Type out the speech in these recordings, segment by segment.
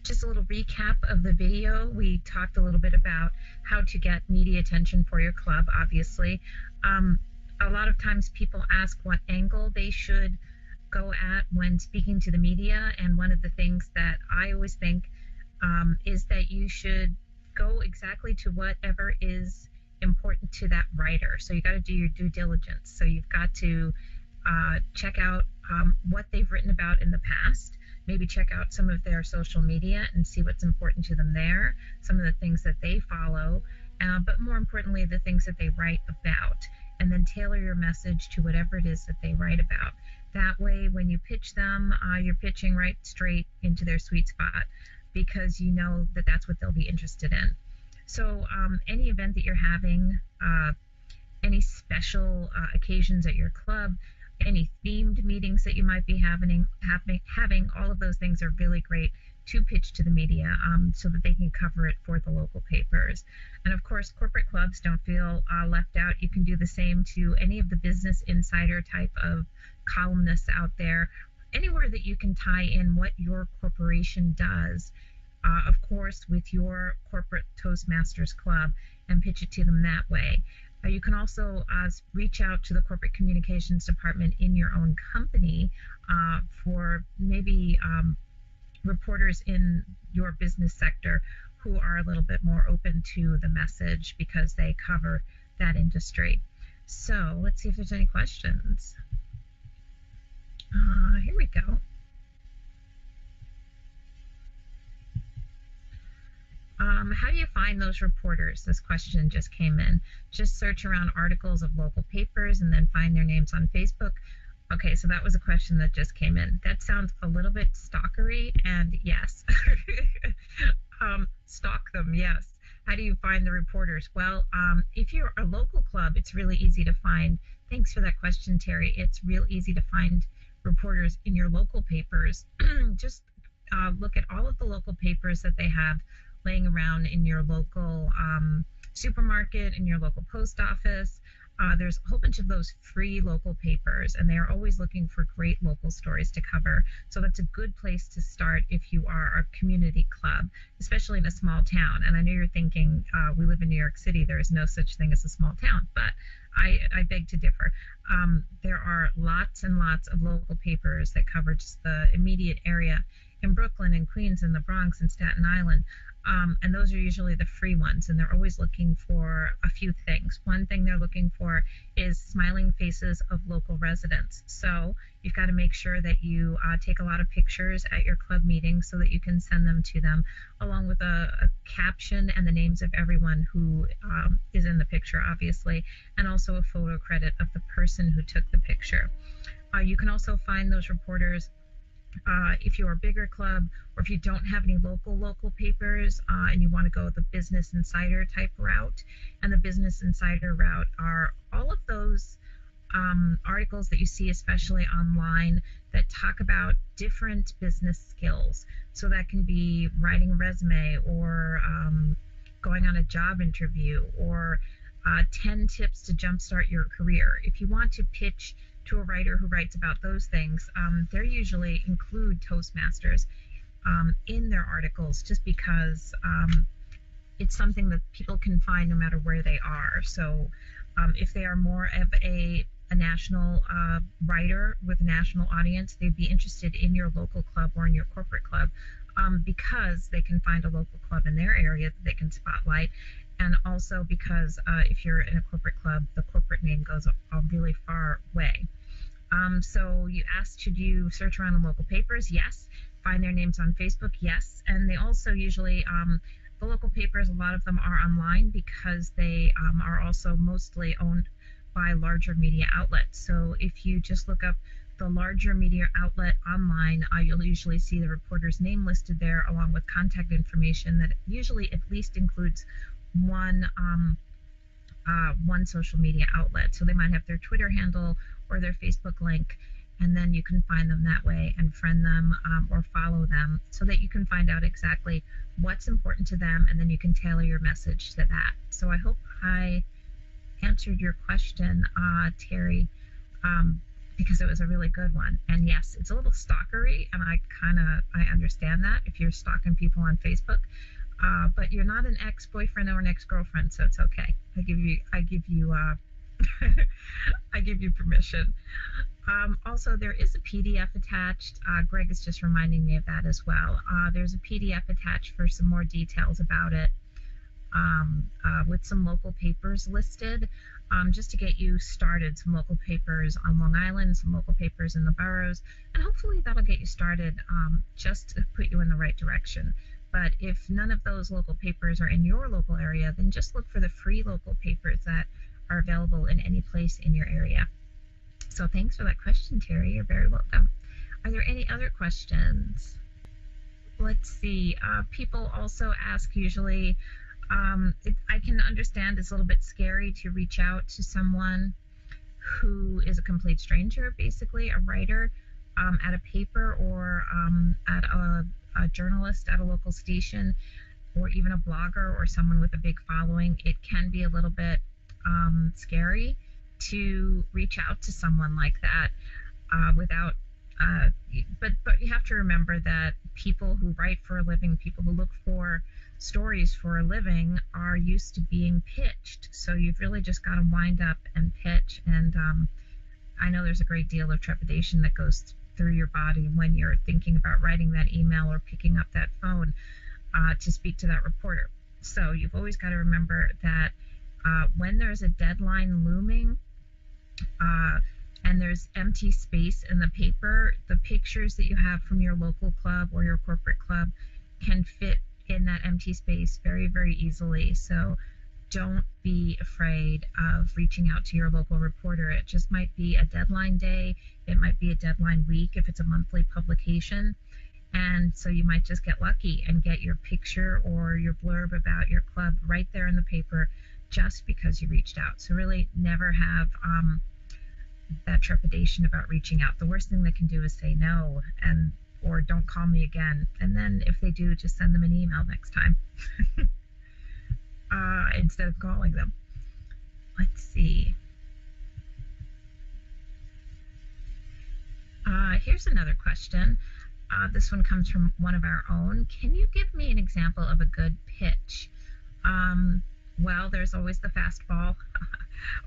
Just a little recap of the video. We talked a little bit about how to get media attention for your club, obviously. Um, a lot of times people ask what angle they should go at when speaking to the media, and one of the things that I always think is that you should go exactly to whatever is important to that writer. So you got to do your due diligence. So you've got to check out what they've written about in the past. Maybe check out some of their social media and see what's important to them there, some of the things that they follow, but more importantly, the things that they write about, and then tailor your message to whatever it is that they write about. That way, when you pitch them, you're pitching right straight into their sweet spot, because you know that that's what they'll be interested in. So any event that you're having, any special occasions at your club, any themed meetings that you might be having, all of those things are really great to pitch to the media, so that they can cover it for the local papers. And of course, corporate clubs, don't feel left out. You can do the same to any of the Business Insider type of columnists out there, anywhere that you can tie in what your corporation does, of course, with your corporate Toastmasters club, and pitch it to them that way. You can also reach out to the corporate communications department in your own company for maybe reporters in your business sector who are a little bit more open to the message because they cover that industry. So let's see if there's any questions. Here we go. How do you find those reporters? This question just came in. Just search around articles of local papers and then find their names on Facebook. Okay, so that was a question that just came in. That sounds a little bit stalkery, and yes. Stalk them, yes. How do you find the reporters? Well, if you're a local club, it's really easy to find. Thanks for that question, Terry. It's real easy to find reporters in your local papers. Just look at all of the local papers that they have laying around in your local supermarket, in your local post office. There's a whole bunch of those free local papers, and they are always looking for great local stories to cover. So that's a good place to start if you are a community club, especially in a small town. And I know you're thinking, we live in New York City, there is no such thing as a small town, but I beg to differ. There are lots and lots of local papers that cover just the immediate area in Brooklyn and Queens and the Bronx and Staten Island. And those are usually the free ones, and they're always looking for a few things. One thing they're looking for is smiling faces of local residents. So you've got to make sure that you take a lot of pictures at your club meetings so that you can send them to them, along with a caption and the names of everyone who is in the picture, obviously, and also a photo credit of the person who took the picture. You can also find those reporters if you're a bigger club, or if you don't have any local papers and you want to go the Business Insider type route. And the Business Insider route are all of those articles that you see, especially online, that talk about different business skills. So that can be writing a resume, or going on a job interview, or 10 tips to jumpstart your career. If you want to pitch to a writer who writes about those things, they usually include Toastmasters in their articles, just because it's something that people can find no matter where they are. So if they are more of a national writer with a national audience, they'd be interested in your local club or in your corporate club, because they can find a local club in their area that they can spotlight. And also because if you're in a corporate club, the corporate name goes a really far way. So you asked, should you search around in local papers? Yes. Find their names on Facebook? Yes. And they also usually, the local papers, a lot of them are online because they are also mostly owned by larger media outlets. So if you just look up the larger media outlet online, you'll usually see the reporter's name listed there, along with contact information that usually at least includes one social media outlet. So they might have their Twitter handle or their Facebook link, and then you can find them that way and friend them or follow them, so that you can find out exactly what's important to them, and then you can tailor your message to that. So I hope I answered your question, Terry. because it was a really good one. And yes, it's a little stalkery, and I understand that if you're stalking people on Facebook, but you're not an ex-boyfriend or an ex-girlfriend, so it's okay. I give you I give you permission. Also, there is a PDF attached. Greg is just reminding me of that as well. There's a PDF attached for some more details about it, with some local papers listed, just to get you started. Some local papers on Long Island, some local papers in the boroughs, and hopefully that'll get you started, just to put you in the right direction. But if none of those local papers are in your local area, then just look for the free local papers that are available in any place in your area. So thanks for that question, Terry. You're very welcome. Are there any other questions? Let's see. People also ask usually, I can understand it's a little bit scary to reach out to someone who is a complete stranger, basically a writer at a paper, or at a journalist at a local station, or even a blogger or someone with a big following. It can be a little bit scary to reach out to someone like that without but you have to remember that people who write for a living, people who look for stories for a living, are used to being pitched. So you've really just got to wind up and pitch. And I know there's a great deal of trepidation that goes through your body when you're thinking about writing that email or picking up that phone to speak to that reporter. So you've always got to remember that when there's a deadline looming, and there's empty space in the paper, the pictures that you have from your local club or your corporate club can fit in that empty space very, very easily. So don't be afraid of reaching out to your local reporter. It just might be a deadline day. It might be a deadline week if it's a monthly publication. And so you might just get lucky and get your picture or your blurb about your club right there in the paper just because you reached out. So really never have that trepidation about reaching out. The worst thing they can do is say no, or don't call me again. And then if they do, just send them an email next time instead of calling them. Let's see. Here's another question. This one comes from one of our own. Can you give me an example of a good pitch? Well, there's always the fastball.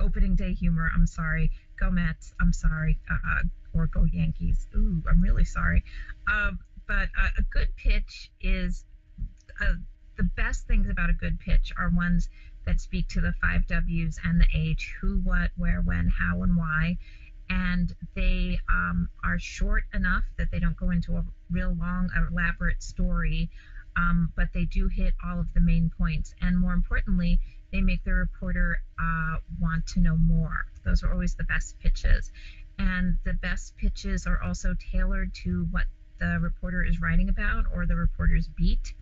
Opening day humor. I'm sorry. Go Mets. I'm sorry. Or go Yankees. Ooh, I'm really sorry. But a good pitch is, the best things about a good pitch are ones that speak to the 5 W's and the H: who, what, where, when, how, and why. And they are short enough that they don't go into a real long, elaborate story, but they do hit all of the main points. And more importantly, they make the reporter want to know more. Those are always the best pitches. And the best pitches are also tailored to what the reporter is writing about or the reporter's beat.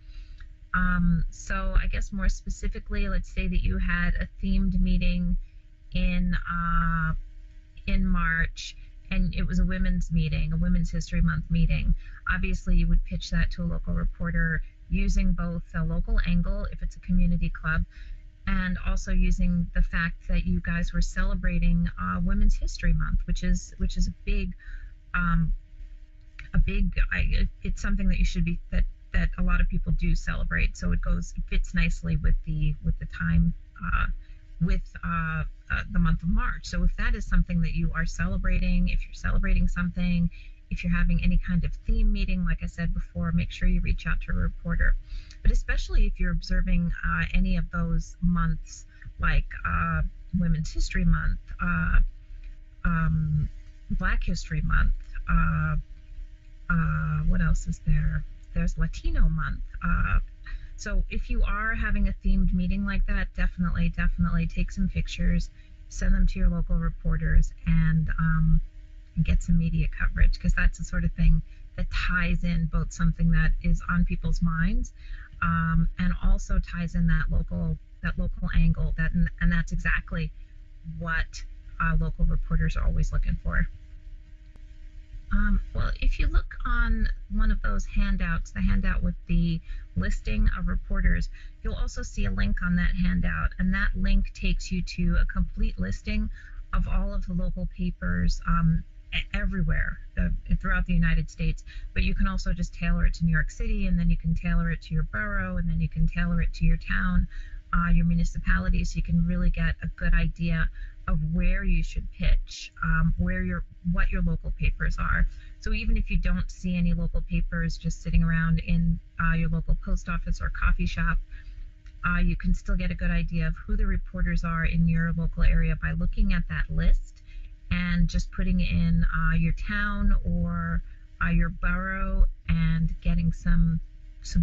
So I guess more specifically, let's say that you had a themed meeting in March, and it was a women's meeting, a Women's History Month meeting. Obviously, you would pitch that to a local reporter using both a local angle, if it's a community club, and also using the fact that you guys were celebrating Women's History Month, which is a big, it's something that you should be, that a lot of people do celebrate. So it fits nicely with the time, with the month of March. So if that is something that you are celebrating, if you're celebrating something, if you're having any kind of theme meeting, like I said before, make sure you reach out to a reporter. But especially if you're observing any of those months, like Women's History Month, Black History Month, what else is there? There's Latino Month. So if you are having a themed meeting like that, definitely take some pictures, send them to your local reporters, and get some media coverage, because that's the sort of thing that ties in both something that is on people's minds, and also ties in that local angle, and that's exactly what local reporters are always looking for. Well, if you look on one of those handouts, the handout with the listing of reporters, you'll also see a link on that handout, and that link takes you to a complete listing of all of the local papers everywhere throughout the United States. But you can also just tailor it to New York City, and then you can tailor it to your borough, and then you can tailor it to your town, your municipality, so you can really get a good idea of where you should pitch, what your local papers are. So even if you don't see any local papers just sitting around in your local post office or coffee shop, you can still get a good idea of who the reporters are in your local area by looking at that list and just putting in your town or your borough and getting some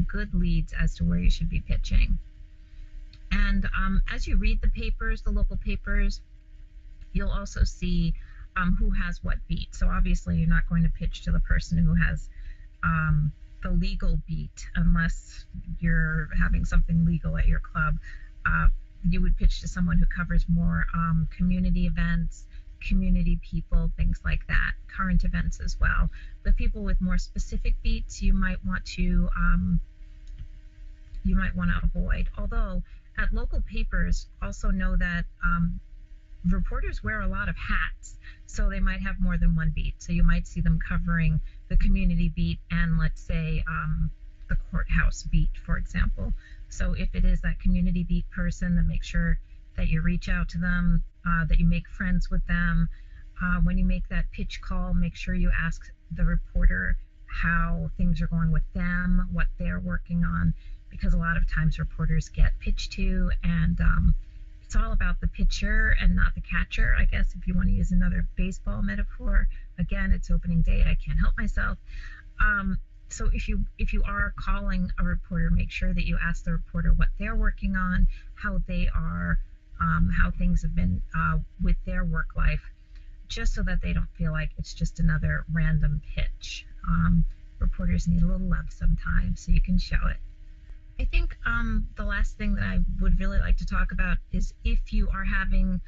good leads as to where you should be pitching. And as you read the papers, the local papers, you'll also see who has what beat. So obviously you're not going to pitch to the person who has the legal beat unless you're having something legal at your club. You would pitch to someone who covers more community events, community people, things like that, current events as well. The people with more specific beats you might want to avoid. Although at local papers, also know that reporters wear a lot of hats, so they might have more than one beat. So you might see them covering the community beat and, let's say, the courthouse beat, for example. So if it is that community beat person, then make sure that you reach out to them, that you make friends with them. When you make that pitch call, make sure you ask the reporter how things are going with them, what they're working on, because a lot of times reporters get pitched to, and it's all about the pitcher and not the catcher, I guess, if you want to use another baseball metaphor. Again, it's opening day, I can't help myself. So if you are calling a reporter, make sure that you ask the reporter what they're working on, how they are, how things have been with their work life, just so that they don't feel like it's just another random pitch. Reporters need a little love sometimes, so you can show it. I think the last thing that I would really like to talk about is if you are having,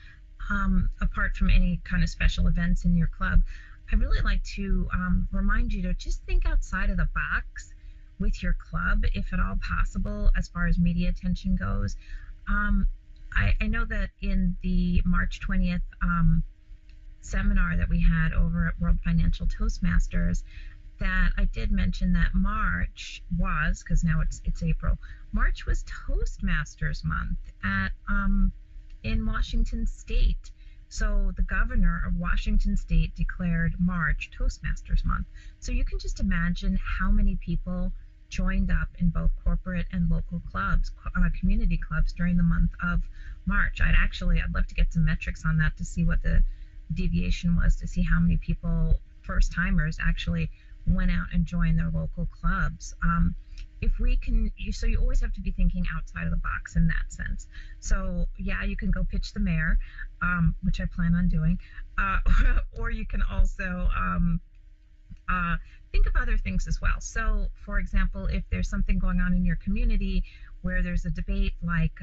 apart from any kind of special events in your club, I really like to remind you to just think outside of the box with your club, if at all possible, as far as media attention goes. I know that in the March 20th seminar that we had over at World Financial Toastmasters, that I did mention that March was, because now it's April, March was Toastmasters month at in Washington State. So the governor of Washington State declared March Toastmasters month. So you can just imagine how many people joined up in both corporate and local clubs, community clubs, during the month of March. I'd love to get some metrics on that to see what the deviation was, to see how many people, first timers, actually went out and joined their local clubs. If we can, so you always have to be thinking outside of the box in that sense. So yeah, you can go pitch the mayor, which I plan on doing, or you can also think of other things as well. So for example, if there's something going on in your community where there's a debate like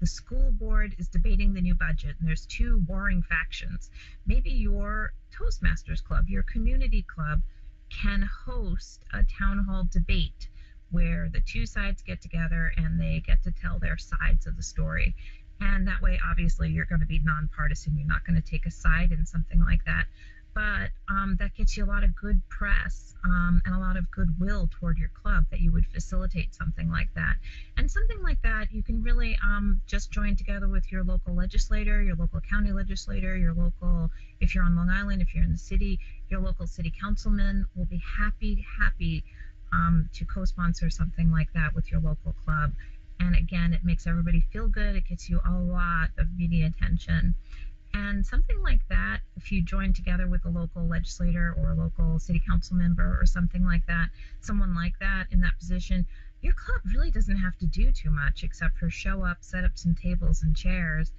the school board is debating the new budget and there's two warring factions, maybe your Toastmasters club, your community club, can host a town hall debate where the two sides get together and they get to tell their sides of the story. And that way, obviously, you're going to be nonpartisan. You're not going to take a side in something like that. But that gets you a lot of good press and a lot of goodwill toward your club, that you would facilitate something like that. And something like that, you can really just join together with your local legislator, your local county legislator, your local, if you're on Long Island, if you're in the city, your local city councilman will be happy to co-sponsor something like that with your local club. And again, it makes everybody feel good. It gets you a lot of media attention. And something like that, if you join together with a local legislator or a local city council member or something like that, someone like that in that position, your club really doesn't have to do too much except for show up, set up some tables and chairs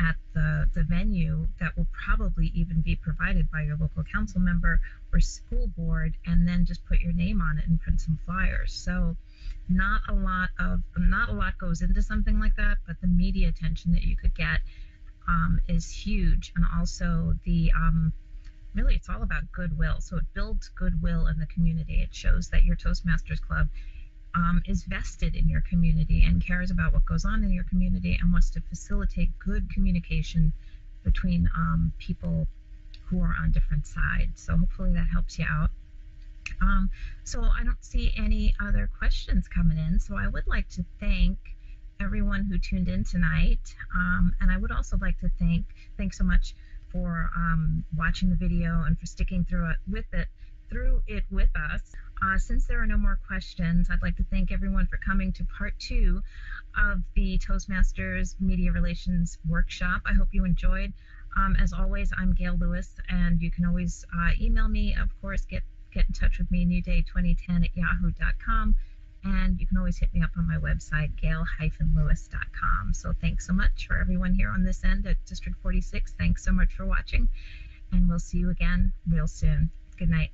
at the venue that will probably even be provided by your local council member or school board, and then just put your name on it and print some flyers. So not a lot goes into something like that, but the media attention that you could get is huge. And also the really, it's all about goodwill. So it builds goodwill in the community. It shows that your Toastmasters club is vested in your community and cares about what goes on in your community and wants to facilitate good communication between people who are on different sides. So hopefully that helps you out. So I don't see any other questions coming in. So I would like to thank everyone who tuned in tonight. And I would also like to thanks so much for watching the video and for sticking through it with us. Since there are no more questions, I'd like to thank everyone for coming to part 2 of the Toastmasters Media Relations Workshop. I hope you enjoyed. As always, I'm Gail Lewis, and you can always email me, of course, get in touch with me, newday2010@yahoo.com, and you can always hit me up on my website, gail-lewis.com. So thanks so much for everyone here on this end at District 46. Thanks so much for watching, and we'll see you again real soon. Good night.